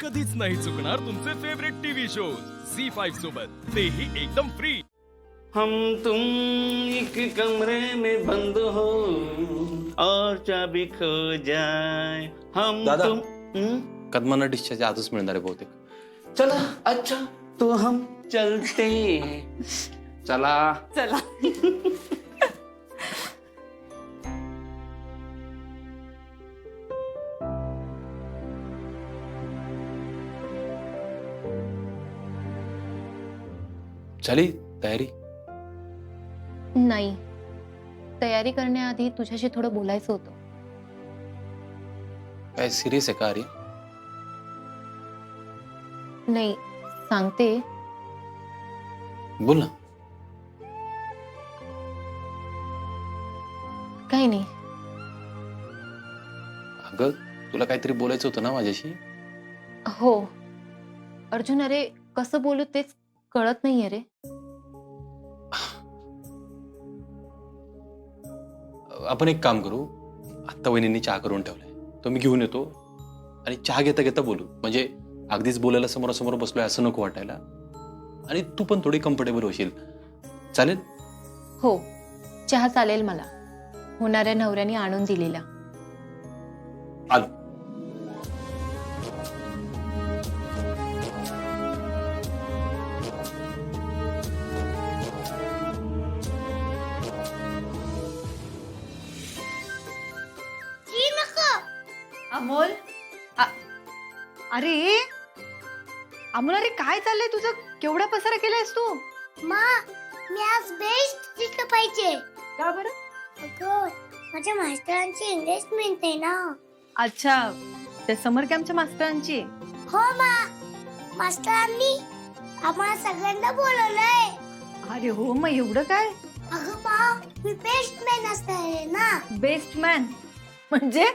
कधीच नाही चुकणार तुमचे फेवरेट टीव्ही शोज झी5 सोबत, तेही एकदम फ्री। हम तुम एक कमरे में बंद हो और चाबी खो जाए हम दादा. तुम कदमांना डिस्चार्ज आजच मिळणार आहे बहुतेक. चला अच्छा तो हम चलते चला चला झाली तयारी? नाही, तयारी करण्याआधी तुझ्याशी थोडं बोलायचं होतं. काय सिरियस आहे का आर्य? नाही, सांगते. बोल ना. काही नाही. अगं तुला काहीतरी बोलायचं होतं ना माझ्याशी? हो अर्जुन, अरे कसं बोलू तेच कळत नाहीये रे. आपण एक काम करू, आत्ता वहिनींनी चहा करून ठेवलाय, तो मी घेऊन येतो आणि चहा घेता घेता बोलू. म्हणजे अगदीच बोलायला समोरासमोर बसलोय असं नको वाटायला, आणि तू पण थोडी कम्फर्टेबल होशील. चालेल? हो चहा चालेल मला, होणाऱ्या नवऱ्याने आणून दिलेला. आलो. अमोल अरे अमोल, अरे काय चाललंय तुझं? केवढा पसारा केलायस तू? मा, मी आज बेस्ट शिकलं पाहिजे. का बरं? अगं, माझ्या मास्टरांची एंगेजमेंट आहे ना. अच्छा, त्या समर कॅम्पच्या मास्तरांची. हो मा, मास्टरांनी आम्हाला सगळ्यांना बोलवलंय. अरे हो, मग एवढं काय? अगं मा, मी बेस्ट मॅन असणार आहे ना. बेस्ट मॅन म्हणजे?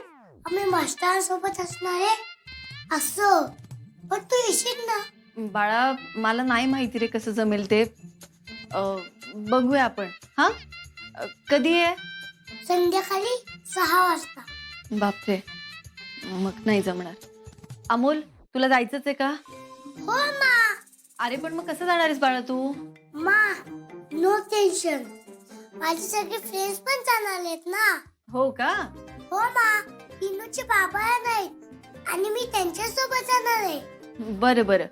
आम्ही मास्टरांसोबत असणार आहे असं. पण तू येशील ना? बाळा, मला नाही माहिती रे कसं जमेल ते. बघूया आपण. हा, कधी आहे? संध्याकाळी 6 वाजता. बापरे, मग नाही जमणार. अमोल, तुला जायचंच आहे का? हो मा. अरे पण मग कसं जाणार आहेस बाळा तू? मा, नो टेन्शन. माझे सगळे फ्रेंड्स पण जाणार आहेत ना. हो का? हो मा, इनूचे बाबा नाहीत आणि मी त्यांच्या सोबत जाणार आहे. बरं बरं,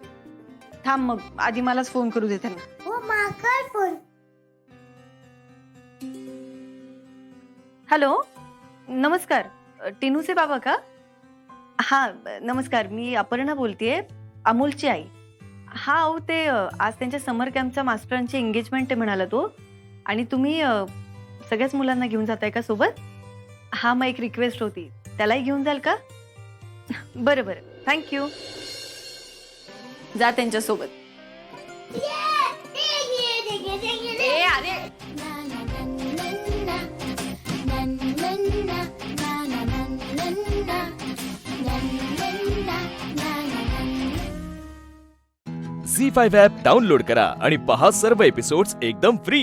थांब मग आधी मलाच फोन करू दे त्यांना. हो मा, कर फोन. हॅलो, नमस्कार, टिनूचे बाबा का? हा नमस्कार, मी अपर्णा बोलतेय, अमोलची आई. हा अहो, ते आज त्यांच्या समर कॅम्पच्या मास्टरांची एंगेजमेंट आहे म्हणाला तो, आणि तुम्ही सगळ्याच मुलांना घेऊन जाताय का सोबत? हा, मग एक रिक्वेस्ट होती, त्यालाही घेऊन जाल का? बरं बरं, थँक्यू. जा त्यांच्यासोबत. अरे झी5 ॲप डाउनलोड करा आणि पहा सर्व एपिसोड्स एकदम फ्री.